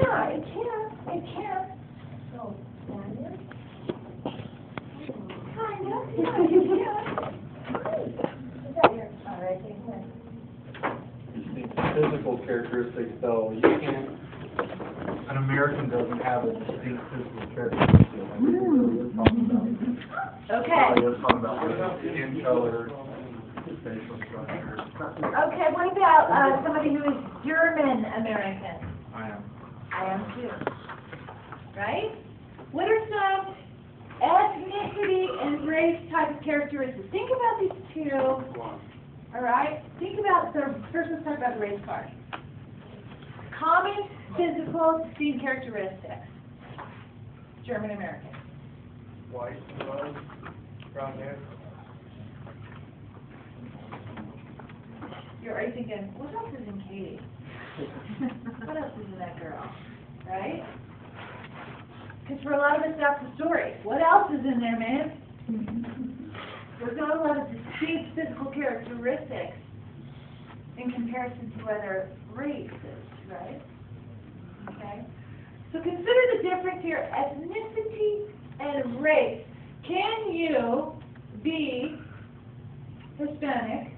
Yeah, it can. It can. So, Daniel? Kind of. Yeah, you can. Is that your, all right, take it. Physical characteristics, though, you can't. An American doesn't have a distinct physical characteristic. Okay. Let's talk about skin color, facial structure. Okay, what about somebody who is German American? I am. I am too. Right? What are some ethnicity and race type of characteristics? Think about these two. All right? Think about first let's talk about the race card. Common physical distinct characteristics. German American. White blood, brown hair. Are you thinking, what else is in Katie? What else is in that girl? Right? Because for a lot of us, that's the story. What else is in there, man? There's not a lot of distinct physical characteristics in comparison to other races, right? Okay? So consider the difference here, ethnicity and race. Can you be Hispanic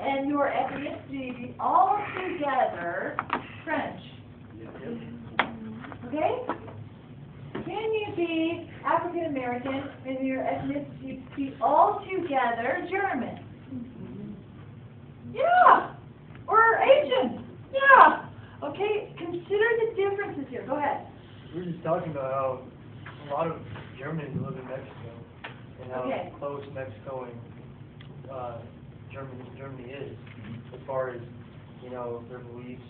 and your ethnicity be altogether French? Okay? Can you be African American and your ethnicity be altogether German? Yeah. Or Asian? Yeah. Okay, consider the differences here. Go ahead. We were just talking about how a lot of Germans live in Mexico and how close Mexico and Germany is as far as, you know, their beliefs.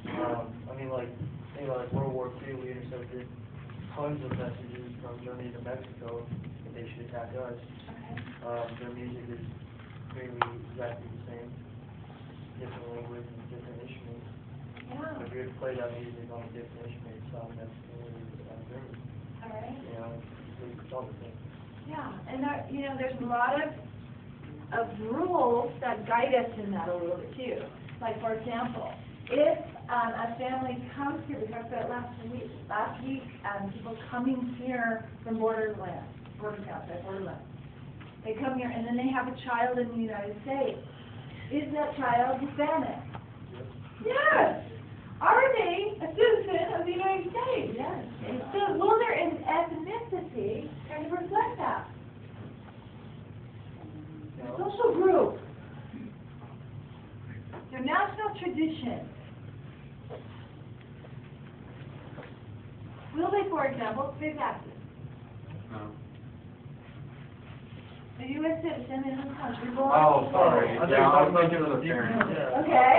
I mean, like, think about like World War II, we intercepted tons of messages from Germany to Mexico that they should attack us. Their music is nearly exactly the same, different language and different instruments. Yeah. If you were to play that music on a different instrument, it sounds Mexican or German. All right. You know, it's all the same. Yeah, and you know, there's a lot of rules that guide us in that a little bit too. Like, for example, if a family comes here, we talked about last week, people coming here from borderland, they come here and then they have a child in the United States. Is that child Hispanic? Yes. Are they a citizen of the United States? Yes. So will their ethnicity kind of reflect that? Their social group, their national tradition. Will they, for example, pay taxes? No. A U.S. citizen in this country born. Oh, sorry. Yeah, I was thinking of the parents. Okay.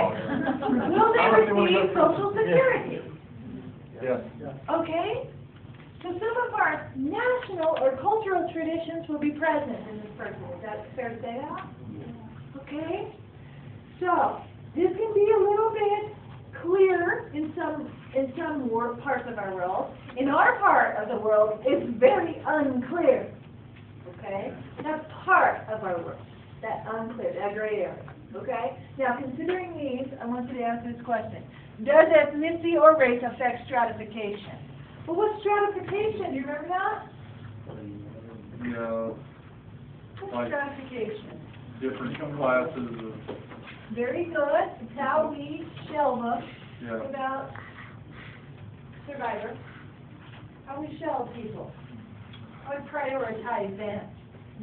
Will they receive Social Security? Yes. Okay. So some of our national or cultural traditions will be present in this person. Is that fair to say that? Okay. So this can be a little bit clear in some parts of our world. In our part of the world, it's very unclear. Okay? That's part of our world. That unclear, that gray area. Okay? Now, considering these, I want you to answer this question. Does ethnicity or race affect stratification? Well, what's stratification? Do you remember that? Yeah. What's Like stratification? different classes of. Very good. It's how we shell them. Yeah. What about Survivor? How we shell people. How we prioritize them.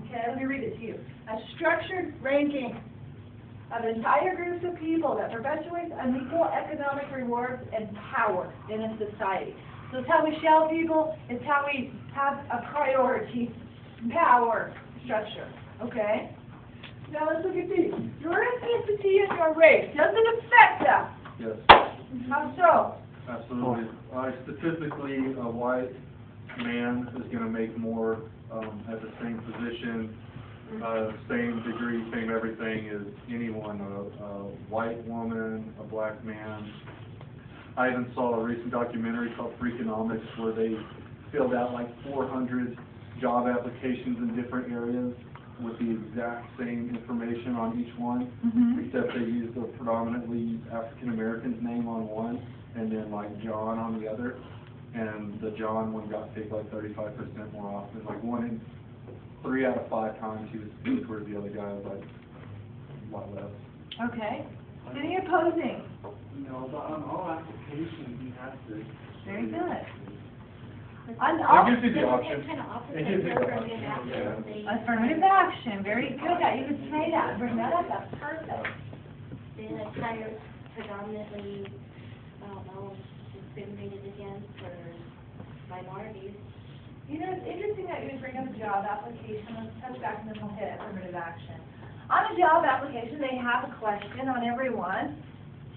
Okay, let me read it to you. A structured ranking of entire groups of people that perpetuates unequal economic rewards and power in a society. So it's how we shell people, it's how we have a priority, power structure. Okay? Now let's look at these. Your ethnicity and your race. Does it affect that? Yes. How so? Absolutely. Statistically, a white man is going to make more at the same position, same degree, same everything as anyone, a white woman, a black man. I even saw a recent documentary called Freakonomics where they filled out like 400 job applications in different areas, with the exact same information on each one, except they used a predominantly African American's name on one, and then like John on the other, and the John one got picked like 35% more often. Like 3 out of 5 times he was picked, where the other guy was like a lot less. Okay. Any opposing? No, but on all applications, you have to. Very good. It gives you the option. It gives you the option. Affirmative action, very good. You could say that, bring that up, that's perfect. They like hire predominantly, I don't know, discriminated against or minorities. You know, it's interesting that you bring up a job application. Let's touch back and then we'll hit affirmative action. On a job application, they have a question on every one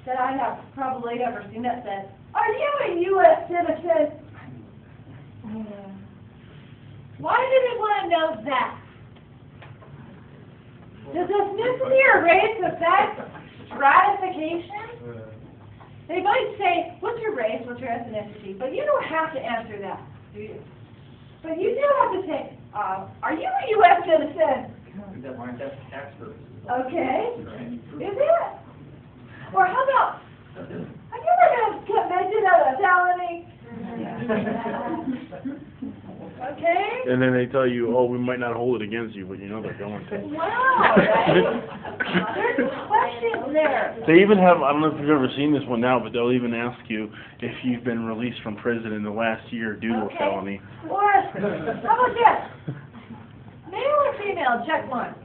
that I have probably ever seen that says, "Are you a U.S. citizen?" Why do they want to know that? Does ethnicity or race affect stratification? They might say, "What's your race? What's your ethnicity?" But you don't have to answer that, do you? But you do have to say, "Are you a U.S. citizen?" That's tax purposes. Okay. Is it? Or how about, have you ever been convicted of a felony? Okay? And then they tell you, oh, we might not hold it against you, but you know they're going to. Wow, right? There's questions there. They even have, I don't know if you've ever seen this one now, but they'll even ask you if you've been released from prison in the last year due to a felony. Or, how about this? Male or female? Check one.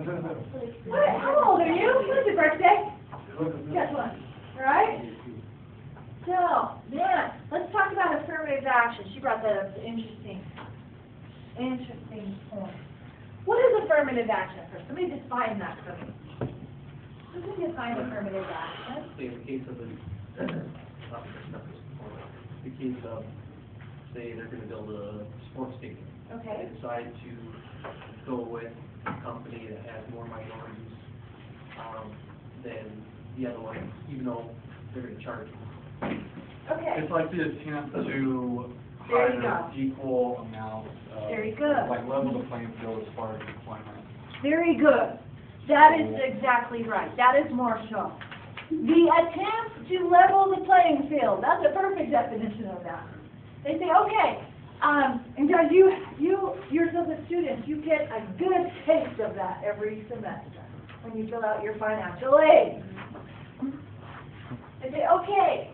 How old are you? When's your birthday? Guess what? Right? So, then, let's talk about affirmative action. She brought that up. Interesting point. What is affirmative action first? Let me define that for me. Who can define affirmative action? In the case of say they're going to build a sports stadium. Okay. They decide to go with a company that has more minorities than the other one, even though they're going to charge them. Okay. It's like the attempt to There you hire go. equal amounts of, Very good. like level the playing field as far as employment. Very good. That is exactly right. That is more so. The attempt to level the playing field. That's a perfect definition of that. They say, okay, and guys, yourself as students, you get a good taste of that every semester when you fill out your financial aid. They say, okay,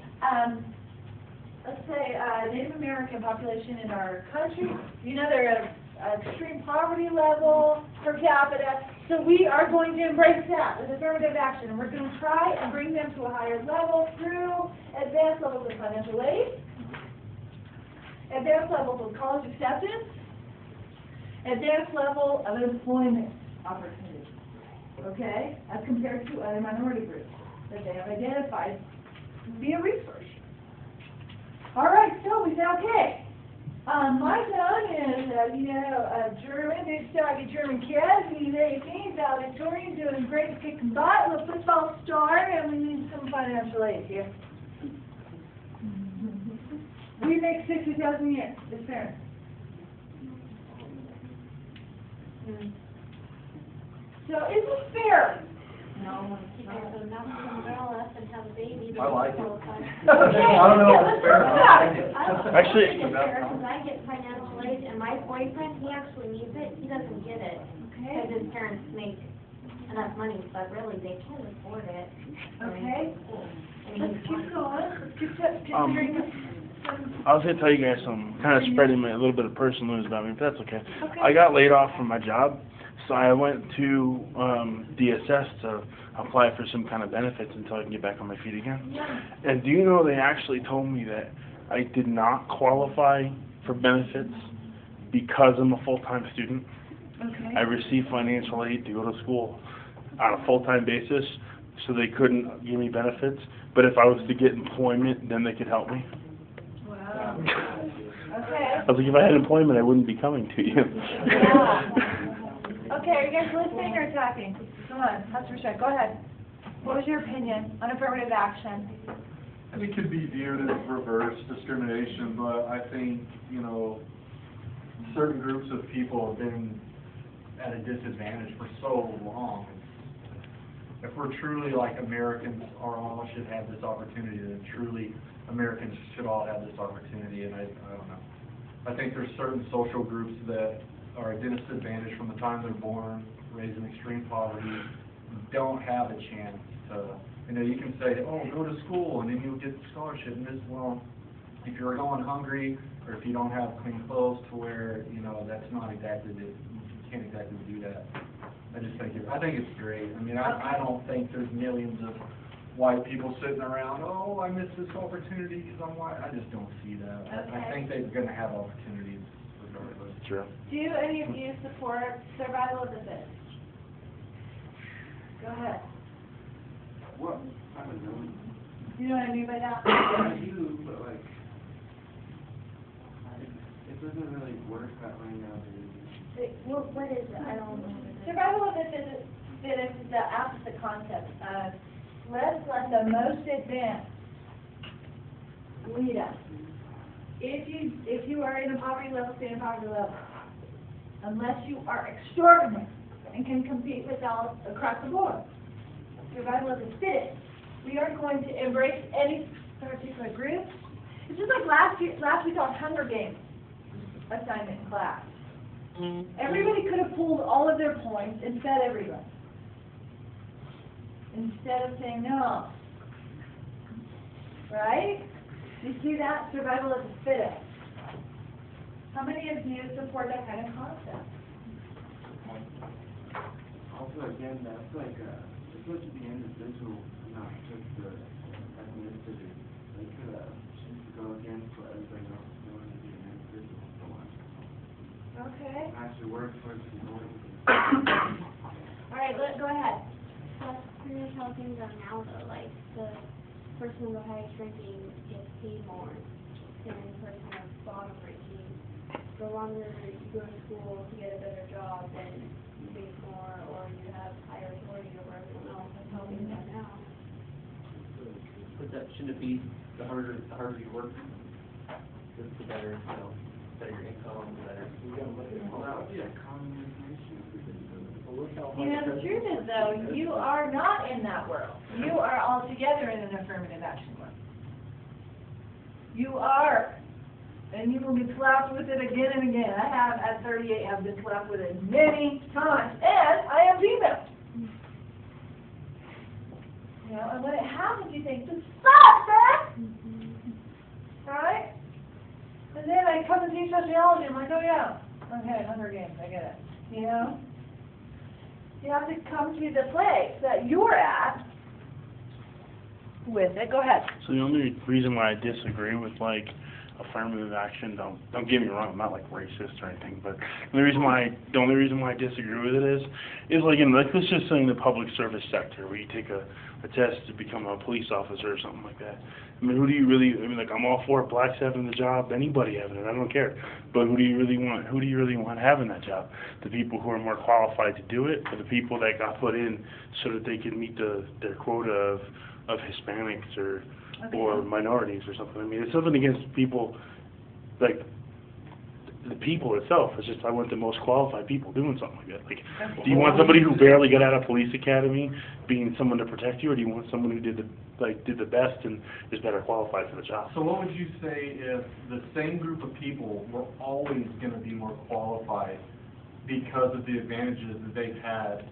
let's say Native American population in our country, you know, they're at extreme poverty level per capita, so we are going to embrace that with affirmative action, and we're going to try and bring them to a higher level through advanced levels of financial aid, advanced levels of college acceptance, advanced level of employment opportunities, okay, as compared to other minority groups that they have identified via research. All right, so we say, okay, my son is, German, big stocky German kid. He's 18, valedictorian, doing great, kicking butt, a football star, and we need some financial aid here. We make $60,000 a year, this parent. So is this fair? No, you guys go knock some girl up and have a baby. I like it. Okay, I don't know if it's fair. yeah, let's talk about it. Actually, Because I get financial aid, and my boyfriend, he actually needs it, he doesn't get it. Because his parents make enough money, but really, they can't afford it. Okay, let's keep going, let's keep considering some. I was going to tell you guys some, kind of spreading a little bit of personal news about me, but that's okay. Okay. I got laid off from my job, so I went to DSS to apply for some kind of benefits until I can get back on my feet again. Yeah. And do you know they actually told me that I did not qualify for benefits because I'm a full-time student. Okay. I receive financial aid to go to school on a full-time basis, so they couldn't give me benefits. But if I was to get employment, then they could help me. Wow. Okay. I was like, if I had employment, I wouldn't be coming to you. Yeah. Okay, are you guys listening or talking? Come on, that's for sure. Go ahead. What was your opinion on affirmative action? And it could be viewed as reverse discrimination, but I think, certain groups of people have been at a disadvantage for so long. If we're truly like Americans, all should have this opportunity, then truly Americans should all have this opportunity, and I don't know. I think there's certain social groups that are at a disadvantage from the time they're born, raised in extreme poverty, don't have a chance to, you can say, oh, go to school and then you'll get the scholarship, and this, well, if you're going hungry, or if you don't have clean clothes to wear, that's not exactly, you can't exactly do that. I think it's great. I mean, I don't think there's millions of white people sitting around, oh, I missed this opportunity because I'm white. I just don't see that. Okay. I think they're going to have opportunities regardless. True. Do any of you support survival of the fittest? Go ahead. Well, I don't know. You know what I mean by that? I do, but like, it doesn't really work that way nowadays. What is it? I don't know. Survival of the fittest is the opposite concept of let's let the most advanced lead us. If you are in a poverty level, stay in poverty level. Unless you are extraordinary and can compete with all across the board. Survival of the fittest. We aren't going to embrace any particular group. It's just like last we taught Hunger Games assignment in class. Everybody could have pulled all of their points and fed everyone. Instead of saying no. Right? You see that? Survival of the fittest. How many of you support that kind of concept? Also, again, that's like, it's supposed to be individual, not just the ethnicity. They could go against what everybody else is doing and be an individual for once. Okay. Actually work towards the goal. All right, go ahead. That's pretty much how things are now, though. Like, the person with the highest ranking gets paid more than the person with the bottom ranking. The longer you go to school to get a better job, then you make more, or you have higher authority over everyone else. That's how things are now. But that shouldn't it be the harder you work, the better, better your income, the better. Well, that would be a common information. The truth is, though, you are not in that world. You are altogether in an affirmative action world. You are. And you will be slapped with it again and again. I have, at 38, have been slapped with it many times. And I am female. And when it happens, you think, this sucks, man! Right? And then I come and teach sociology, I'm like, oh yeah, okay, Hunger Games, I get it. You have to come to the place that you're at with it. Go ahead. So the only reason why I disagree with affirmative action, don't get me wrong, I'm not racist or anything, but the only reason why I disagree with it is let's just say in the public service sector where you take a test to become a police officer or something like that. I mean, I'm all for blacks having the job, anybody having it, I don't care. But who do you really want having that job? The people who are more qualified to do it, or the people that got put in so that they can meet their quota of Hispanics or minorities or something? I mean, it's something against people, the people itself. It's just I want the most qualified people doing something like that. Do you want somebody who barely got out of police academy being someone to protect you, or do you want someone who did the best and is better qualified for the job? So what would you say if the same group of people were always going to be more qualified because of the advantages that they've had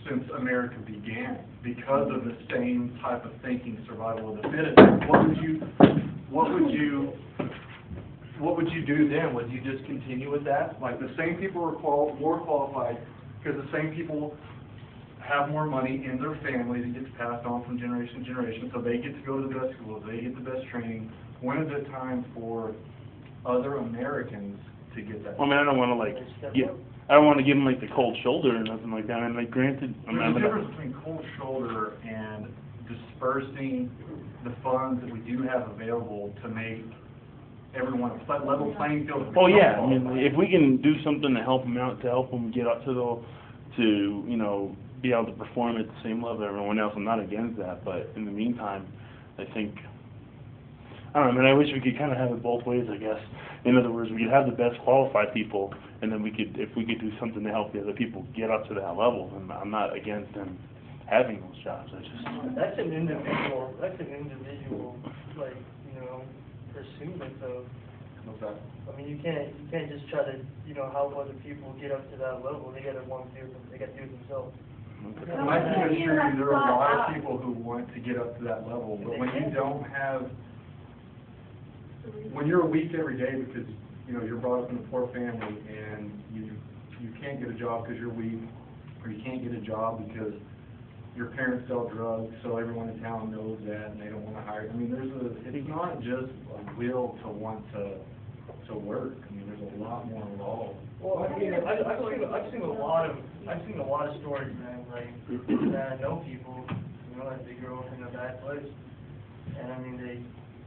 since America began, because of the same type of thinking, survival of the fittest? What would you do then? Would you just continue with that? Like the same people are more qualified because the same people have more money in their family that gets passed on from generation to generation, so they get to go to the best schools, they get the best training. When is it time for other Americans to get that? I mean, I don't want to give them the cold shoulder or nothing like that. I mean, granted, there's a difference between cold shoulder and dispersing the funds that we do have available to make everyone a level playing field. Oh yeah, I mean, if we can do something to help them out, to help them get up to be able to perform at the same level as everyone else, I'm not against that. But in the meantime, I think, I don't know, I wish we could kind of have it both ways, I guess. In other words, we could have the best qualified people and then if we could do something to help the other people get up to that level, then I'm not against them having those jobs. That's an individual, like, pursuit of, What's that? I mean, you can't just try to, help other people get up to that level. They gotta do it themselves. I can assure you, there are a lot of people who want to get up to that level, but when you don't have, when you're weak every day because, you're brought up in a poor family and you can't get a job because you're weak, or you can't get a job because your parents sell drugs, so everyone in town knows that and they don't want to hire. I mean, it's not just a will to want to work. I mean, there's a lot more involved. Well, I mean, I've seen a lot of stories, man, like, that I know people, that they grow up in a bad place. And I mean,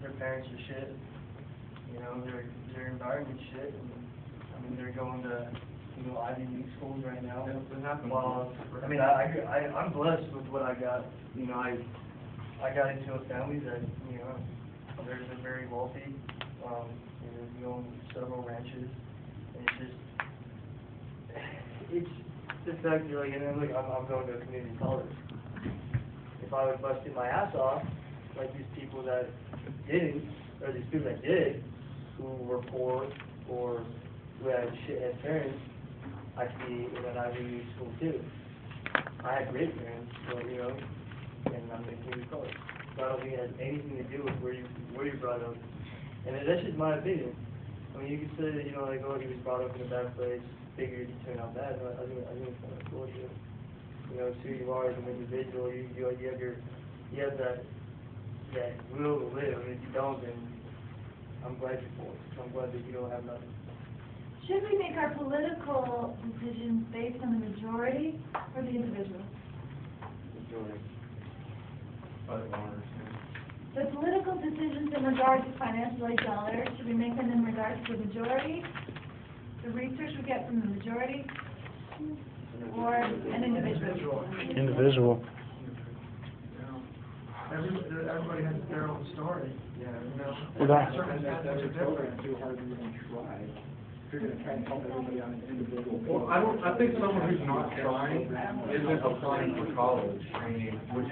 their parents are shit, their environment's shit, and I mean, they're going to, Ivy League schools right now. Well, I mean, I'm blessed with what I got. I got into a family that, they're very wealthy. We own several ranches, and it's the fact that, and then look, I'm going to a community college. If I would busted my ass off, like these people that didn't, or these people that did, who were poor, or who had shithead parents, I could be in an Ivy League school too. I had great parents, so, and I'm in community college. So I don't think it has anything to do with where you're brought up. And that's just my opinion. I mean, you could say that, he was brought up in a bad place, figured he'd turn out bad, but I think it's kind of bullshit. It's who you are as an individual. You have that will to live. I mean, if you don't, then I'm glad you're poor. I'm glad that you don't have nothing. Should we make our political decisions based on the majority or the individual? Majority. I don't understand. The political decisions in regards to financial aid dollars, should we make them in regards to the majority? The research we get from the majority? Or an individual? Individual. Everybody has their own story. Well, that- Too hard to even try. If you're gonna try and help everybody on an individual. Well, I think someone who's not trying isn't applying for college. I mean, would you